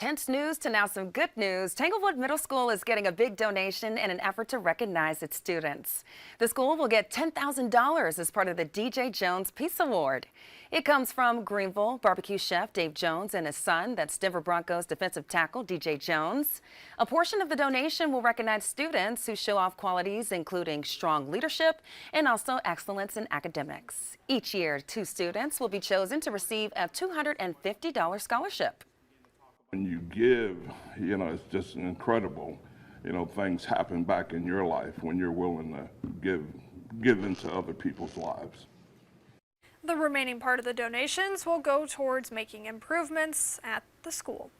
Tense news to now some good news. Tanglewood Middle School is getting a big donation in an effort to recognize its students. The school will get $10,000 as part of the DJ Jones Peace Award. It comes from Greenville barbecue chef Dave Jones and his son, that's Denver Broncos defensive tackle DJ Jones. A portion of the donation will recognize students who show off qualities including strong leadership and also excellence in academics. Each year, 2 students will be chosen to receive a $250 scholarship. When you give, it's just incredible, things happen back in your life when you're willing to give into other people's lives. The remaining part of the donations will go towards making improvements at the school.